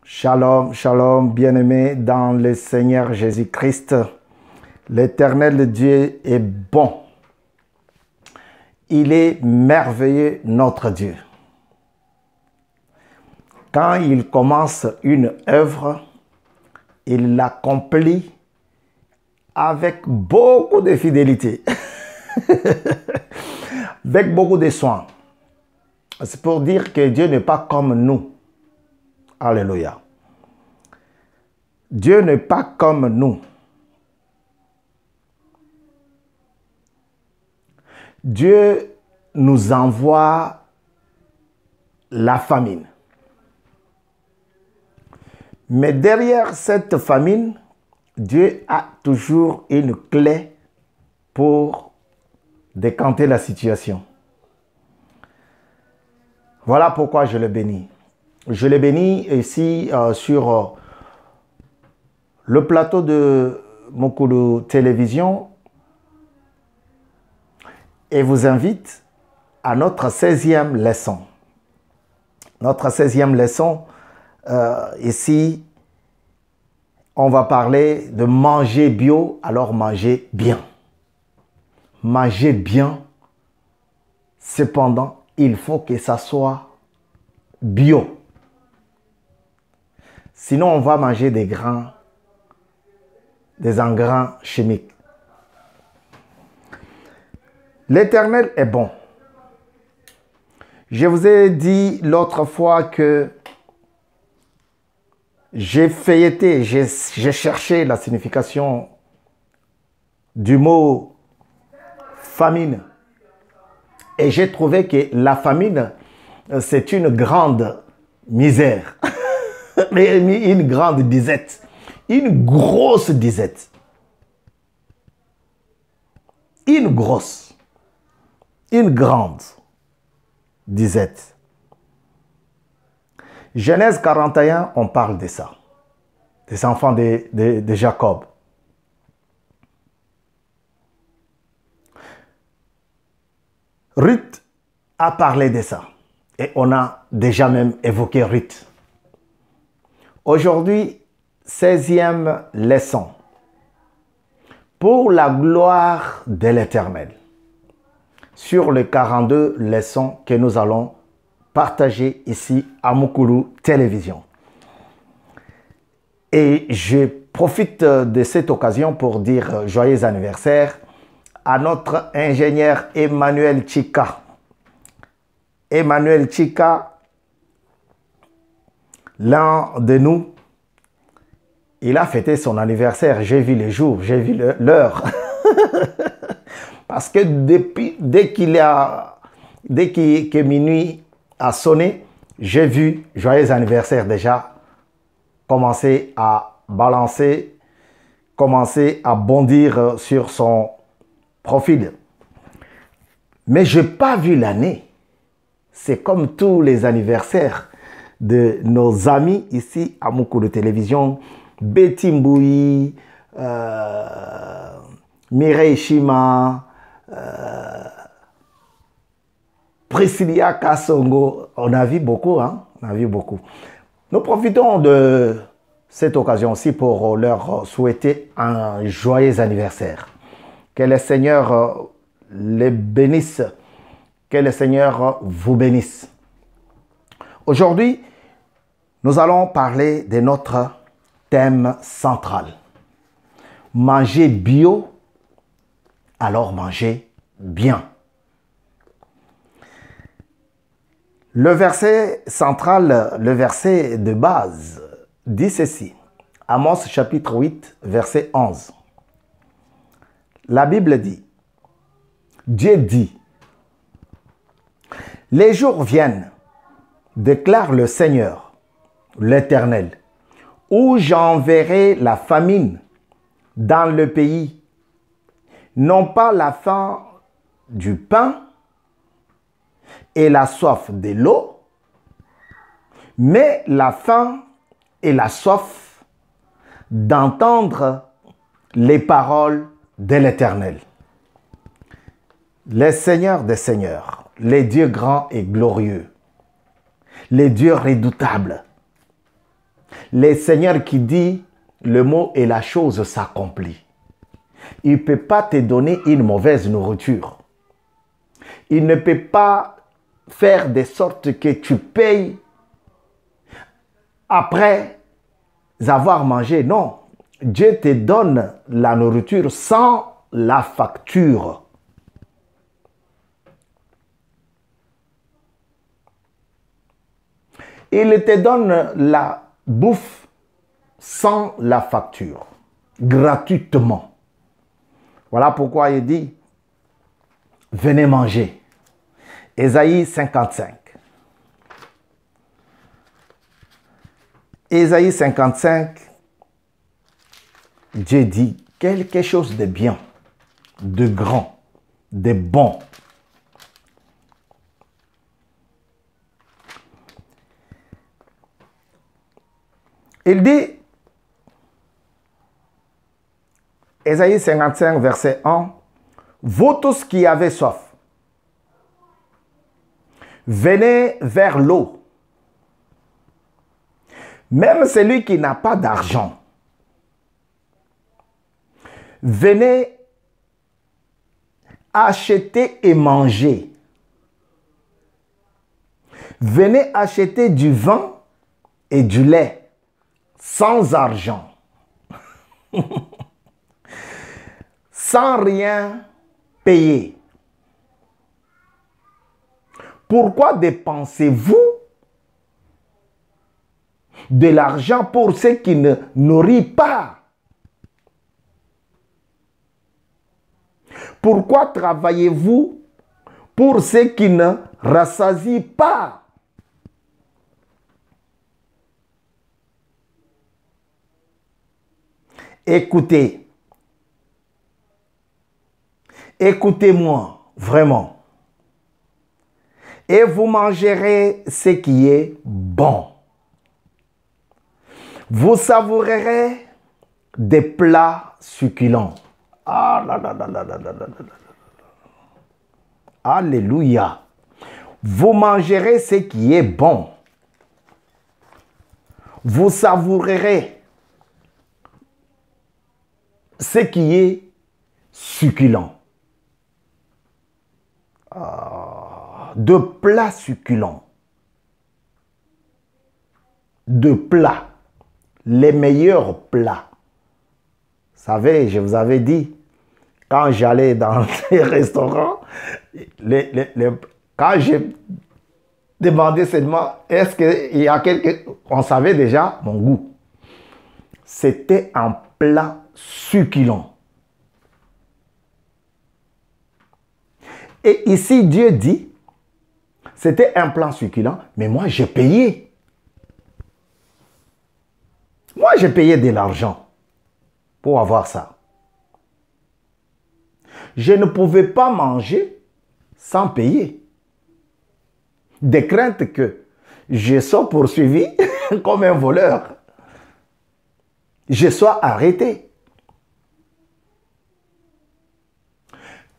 Shalom, shalom, bien-aimés dans le Seigneur Jésus-Christ. L'Éternel Dieu est bon. Il est merveilleux, notre Dieu. Quand il commence une œuvre, il l'accomplit avec beaucoup de fidélité, avec beaucoup de soin. C'est pour dire que Dieu n'est pas comme nous. Alléluia. Dieu n'est pas comme nous. Dieu nous envoie la famine. Mais derrière cette famine, Dieu a toujours une clé pour décanter la situation. Voilà pourquoi je le bénis. Je le bénis ici sur le plateau de Mukulu Télévision et vous invite à notre 16e leçon. Notre 16e leçon, ici, on va parler de manger bio, alors manger bien. Manger bien, cependant, il faut que ça soit bio. Sinon, on va manger des grains, des ingrédients chimiques. L'Éternel est bon. Je vous ai dit l'autre fois que j'ai feuilleté, j'ai cherché la signification du mot famine. Et j'ai trouvé que la famine, c'est une grande misère. Mais une grande disette. Une grosse disette. Une grosse. Une grande disette. Genèse 41, on parle de ça. Des enfants de Jacob. Ruth a parlé de ça. Et on a déjà même évoqué Ruth. Aujourd'hui, 16e leçon. Pour la gloire de l'Éternel. Sur les 42 leçons que nous allons partager ici à Mukulu Télévision. Et je profite de cette occasion pour dire joyeux anniversaire à notre ingénieur Emmanuel Chika. Emmanuel Chika, l'un de nous, il a fêté son anniversaire. J'ai vu les jours, j'ai vu l'heure. Parce que dès que minuit a sonné, j'ai vu joyeux anniversaire déjà commencer à balancer, commencer à bondir sur son profil. Mais je n'ai pas vu l'année. C'est comme tous les anniversaires de nos amis ici à Mukulu Télévision, Betty Mbouyi, Mireille Shima, Priscilla Kassongo. On a vu beaucoup, hein? On a vu beaucoup. Nous profitons de cette occasion aussi pour leur souhaiter un joyeux anniversaire. Que le Seigneur les bénisse. Que le Seigneur vous bénisse. Aujourd'hui, nous allons parler de notre thème central. Manger bio, alors manger bien. Le verset central, le verset de base, dit ceci. Amos chapitre 8, verset 11. La Bible dit, Dieu dit, « Les jours viennent, déclare le Seigneur, l'Éternel, où j'enverrai la famine dans le pays, non pas la faim du pain et la soif de l'eau, mais la faim et la soif d'entendre les paroles de l'Éternel. Les seigneurs des seigneurs, les dieux grands et glorieux, les dieux redoutables, Le Seigneur qui dit le mot et la chose s'accomplit. Il ne peut pas te donner une mauvaise nourriture. Il ne peut pas faire de sorte que tu payes après avoir mangé. Non, Dieu te donne la nourriture sans la facture. Il te donne la bouffe sans la facture, gratuitement. Voilà pourquoi il dit, venez manger. Ésaïe 55. Ésaïe 55, Dieu dit quelque chose de bien, de grand, de bon. Il dit, Ésaïe 55, verset 1, « Vous tous qui avez soif, venez vers l'eau. Même celui qui n'a pas d'argent, venez acheter et manger. Venez acheter du vin et du lait sans argent, sans rien payer. Pourquoi dépensez-vous de l'argent pour ceux qui ne nourrissent pas? Pourquoi travaillez-vous pour ceux qui ne rassasient pas? Écoutez, écoutez-moi vraiment, et vous mangerez ce qui est bon. Vous savourerez des plats succulents. Ah là là là là là là là là. Alléluia. Vous mangerez ce qui est bon. Vous savourerez ce qui est succulent. De plats succulents. De plats. Les meilleurs plats. Vous savez, je vous avais dit, quand j'allais dans les restaurants, quand j'ai demandé seulement, est-ce qu'il y a quelqu'un, on savait déjà mon goût. C'était un plat succulent. Et ici, Dieu dit, c'était un plat succulent, mais moi, j'ai payé. Moi, j'ai payé de l'argent pour avoir ça. Je ne pouvais pas manger sans payer. De crainte que je sois poursuivi comme un voleur. Je sois arrêté.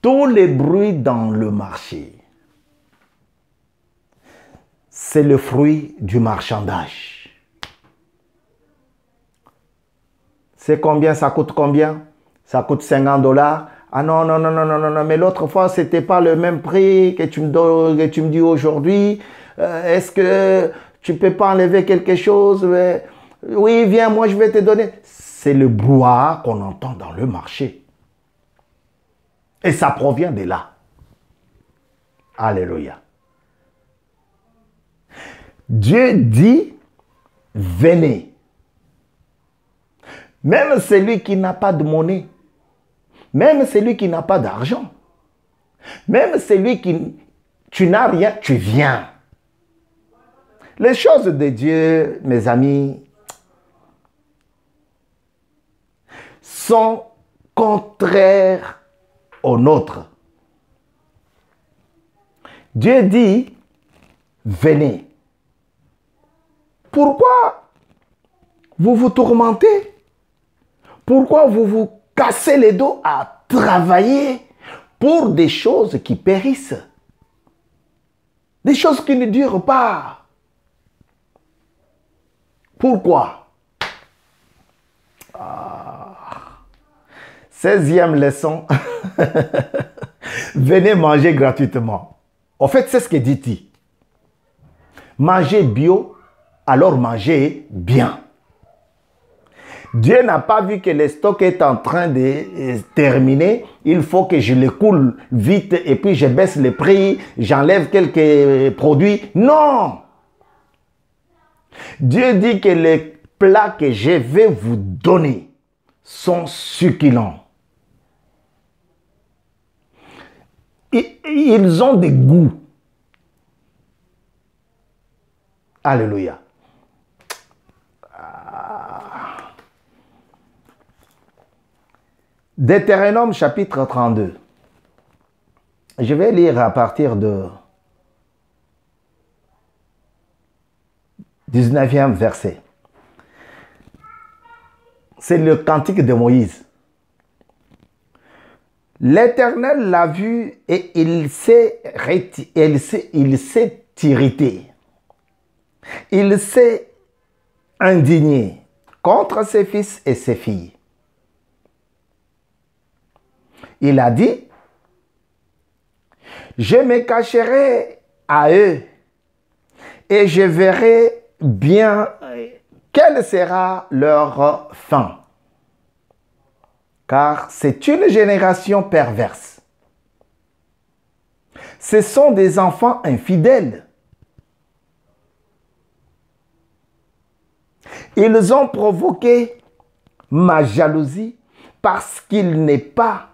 Tous les bruits dans le marché, c'est le fruit du marchandage. C'est combien? Ça coûte combien? Ça coûte 50 $. Ah non, non, non, non, non, non, non, mais l'autre fois, ce n'était pas le même prix que tu me dis aujourd'hui. Est-ce que tu ne peux pas enlever quelque chose? Oui, viens, moi, je vais te donner. C'est le brouhaha qu'on entend dans le marché. Et ça provient de là. Alléluia. Dieu dit, venez. Même celui qui n'a pas de monnaie, même celui qui n'a pas d'argent, même celui qui, tu n'as rien, tu viens. Les choses de Dieu, mes amis, sont contraires aux nôtres. Dieu dit, venez. Pourquoi vous vous tourmentez? Pourquoi vous vous cassez les dos à travailler pour des choses qui périssent? Des choses qui ne durent pas. Pourquoi? 16e leçon. Venez manger gratuitement. En fait, c'est ce que dit-il. Manger bio, alors mangez bien. Dieu n'a pas vu que le stock est en train de terminer. Il faut que je le coule vite et puis je baisse le prix, j'enlève quelques produits. Non! Dieu dit que les plats que je vais vous donner sont succulents. Ils ont des goûts. Alléluia. Deutéronome chapitre 32. Je vais lire à partir de 19e verset. C'est le cantique de Moïse. L'Éternel l'a vu et il s'est irrité. Il s'est indigné contre ses fils et ses filles. Il a dit, je me cacherai à eux et je verrai bien quelle sera leur fin. Car c'est une génération perverse. Ce sont des enfants infidèles. Ils ont provoqué ma jalousie parce qu'il n'est pas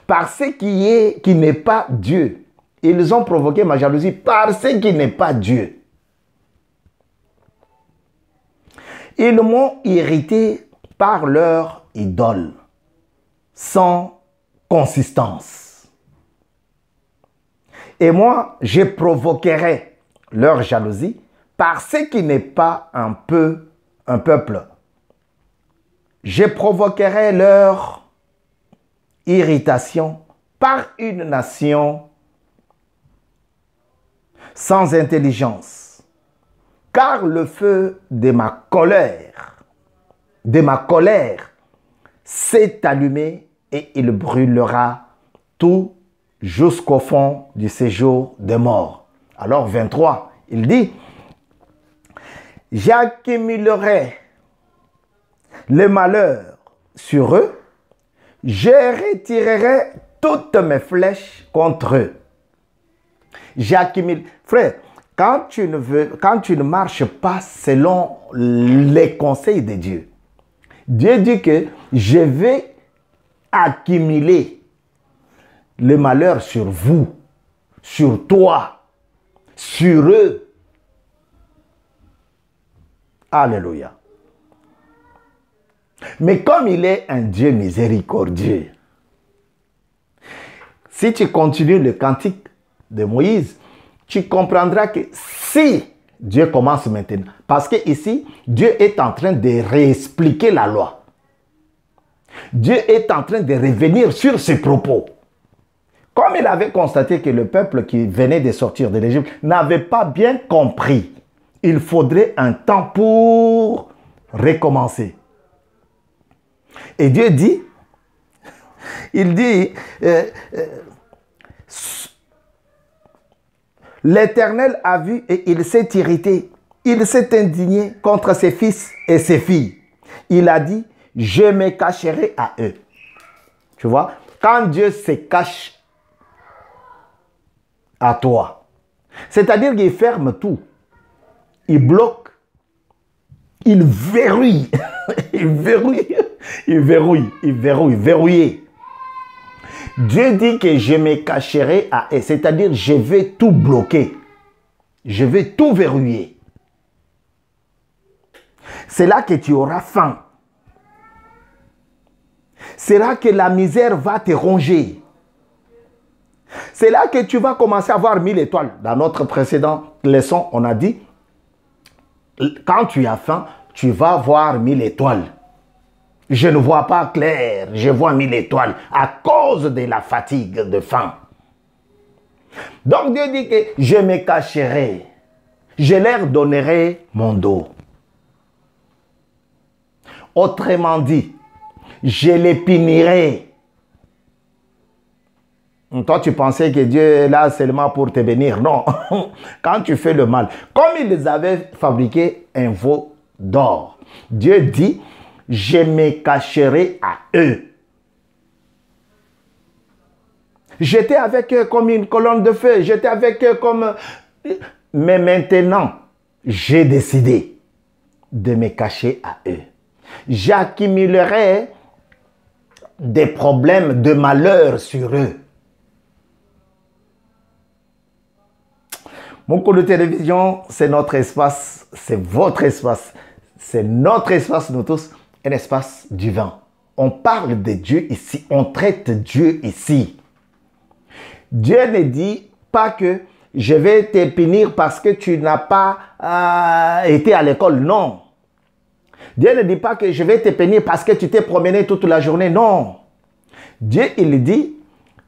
parce qui n'est pas Dieu. Ils ont provoqué ma jalousie parce qu'il n'est pas Dieu. Ils m'ont irrité par leur idole, sans consistance. Et moi, je provoquerai leur jalousie parce qu'il n'est pas un peuple. Je provoquerai leur irritation par une nation sans intelligence. Car le feu de ma colère s'est allumé et il brûlera tout jusqu'au fond du séjour des morts. Alors 23, il dit, j'accumulerai le malheur sur eux, je retirerai toutes mes flèches contre eux. J'accumule. Frère, quand tu ne marches pas selon les conseils de Dieu, Dieu dit que je vais accumuler le malheur sur vous, sur toi, sur eux. Alléluia. Mais comme il est un Dieu miséricordieux, si tu continues le cantique de Moïse, tu comprendras que si Dieu commence maintenant, parce que ici, Dieu est en train de réexpliquer la loi. Dieu est en train de revenir sur ses propos. Comme il avait constaté que le peuple qui venait de sortir de l'Égypte n'avait pas bien compris, il faudrait un temps pour recommencer. Et Dieu dit, il dit, l'Éternel a vu et il s'est irrité. Il s'est indigné contre ses fils et ses filles. Il a dit, je me cacherai à eux. Tu vois, quand Dieu se cache à toi, c'est-à-dire qu'il ferme tout. Il bloque. Il verrouille. Il verrouille. Dieu dit que je me cacherai à eux, c'est-à-dire je vais tout bloquer. Je vais tout verrouiller. C'est là que tu auras faim. C'est là que la misère va te ronger. C'est là que tu vas commencer à avoir 1000 étoiles. Dans notre précédente leçon, on a dit, quand tu as faim, tu vas voir 1000 étoiles. Je ne vois pas clair, je vois 1000 étoiles à cause de la fatigue de faim. Donc Dieu dit que je me cacherai, je leur donnerai mon dos. Autrement dit, je les punirai. Toi, tu pensais que Dieu est là seulement pour te bénir. Non. Quand tu fais le mal, comme ils avaient fabriqué un veau d'or, Dieu dit, je me cacherai à eux. J'étais avec eux comme une colonne de feu. J'étais avec eux comme... Mais maintenant, j'ai décidé de me cacher à eux. J'accumulerai des problèmes de malheur sur eux. Mon cours de télévision, c'est notre espace, c'est votre espace, c'est notre espace, nous tous, un espace divin. On parle de Dieu ici, on traite Dieu ici. Dieu ne dit pas que je vais te punir parce que tu n'as pas été à l'école, non. Dieu ne dit pas que je vais te punir parce que tu t'es promené toute la journée, non. Dieu, il dit,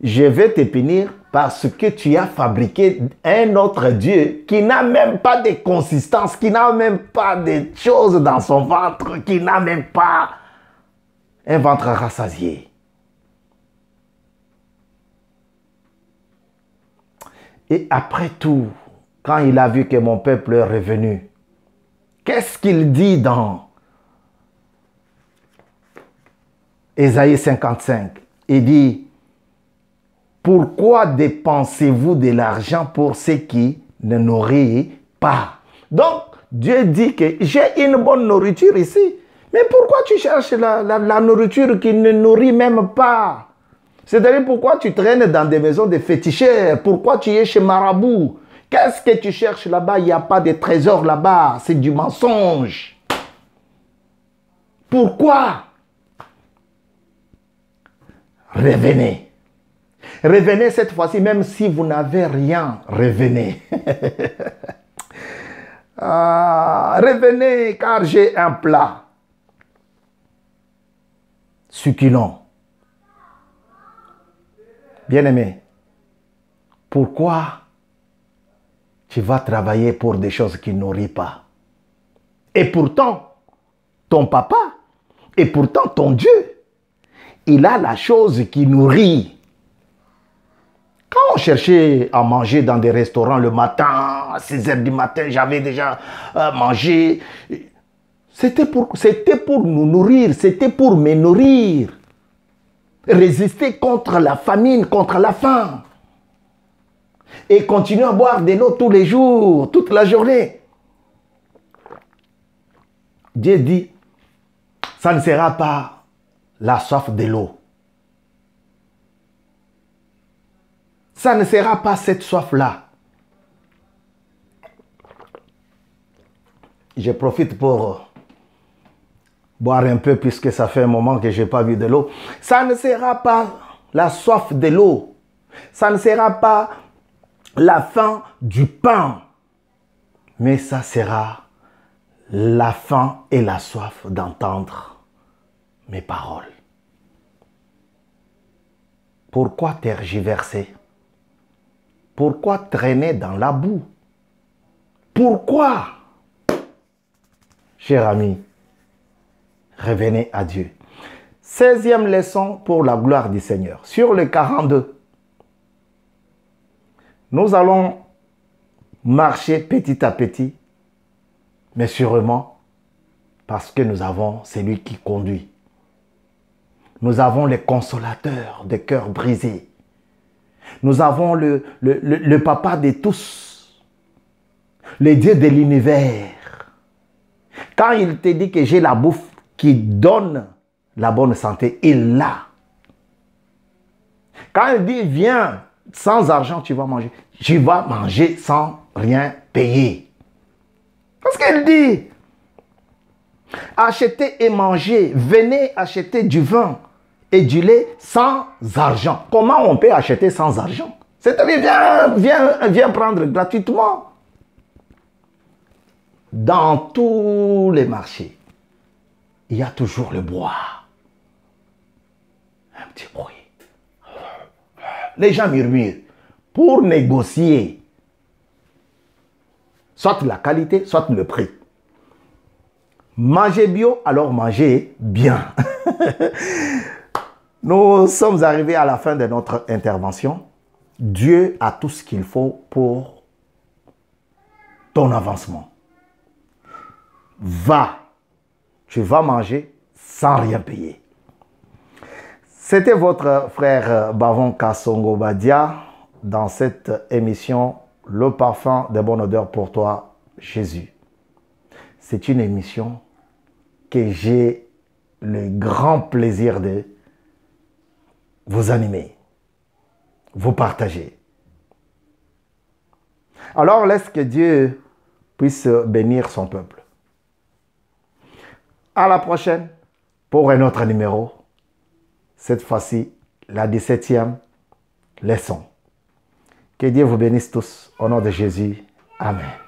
je vais te punir parce que tu as fabriqué un autre Dieu qui n'a même pas de consistance, qui n'a même pas de choses dans son ventre, qui n'a même pas un ventre rassasié. Et après tout, quand il a vu que mon peuple est revenu, qu'est-ce qu'il dit dans Ésaïe 55? Il dit, pourquoi dépensez-vous de l'argent pour ceux qui ne nourrissent pas? Donc, Dieu dit que j'ai une bonne nourriture ici. Mais pourquoi tu cherches la nourriture qui ne nourrit même pas? C'est-à-dire pourquoi tu traînes dans des maisons de féticheurs? Pourquoi tu es chez Marabout? Qu'est-ce que tu cherches là-bas? Il n'y a pas de trésor là-bas. C'est du mensonge. Pourquoi? Revenez. Revenez cette fois-ci, même si vous n'avez rien, revenez. Revenez, car j'ai un plat succulent. Bien-aimé, pourquoi tu vas travailler pour des choses qui ne nourrissent pas? Et pourtant, ton papa, et pourtant ton Dieu, il a la chose qui nourrit. Quand on cherchait à manger dans des restaurants le matin, à 6 h du matin, j'avais déjà mangé. C'était pour nous nourrir, c'était pour me nourrir. Résister contre la famine, contre la faim. Et continuer à boire de l'eau tous les jours, toute la journée. Dieu dit, ça ne sera pas la soif de l'eau. Ça ne sera pas cette soif-là. Je profite pour boire un peu puisque ça fait un moment que je n'ai pas bu de l'eau. Ça ne sera pas la soif de l'eau. Ça ne sera pas la faim du pain. Mais ça sera la faim et la soif d'entendre mes paroles. Pourquoi tergiverser? Pourquoi traîner dans la boue? Pourquoi? Cher ami, revenez à Dieu. 16e leçon pour la gloire du Seigneur. Sur le 42, nous allons marcher petit à petit, mais sûrement parce que nous avons celui qui conduit. Nous avons le consolateur de cœur brisé. Nous avons le papa de tous, le Dieu de l'univers. Quand il te dit que j'ai la bouffe qui donne la bonne santé, il l'a. Quand il dit viens, sans argent tu vas manger, tu vas manger sans rien payer. Parce qu'il dit achetez et mangez, venez acheter du vin et du lait sans argent. Comment on peut acheter sans argent? C'est-à-dire, viens prendre gratuitement. Dans tous les marchés, il y a toujours le bois. Un petit bruit. Les gens murmurent pour négocier soit la qualité, soit le prix. Mangez bio, alors mangez bien. Nous sommes arrivés à la fin de notre intervention. Dieu a tout ce qu'il faut pour ton avancement. Va, tu vas manger sans rien payer. C'était votre frère Bavon Kasongo Badia dans cette émission Le parfum de bonne odeur pour toi, Jésus. C'est une émission que j'ai le grand plaisir de vous animer, vous partager. Alors laisse que Dieu puisse bénir son peuple. À la prochaine pour un autre numéro. Cette fois-ci, la 17e leçon. Que Dieu vous bénisse tous. Au nom de Jésus. Amen.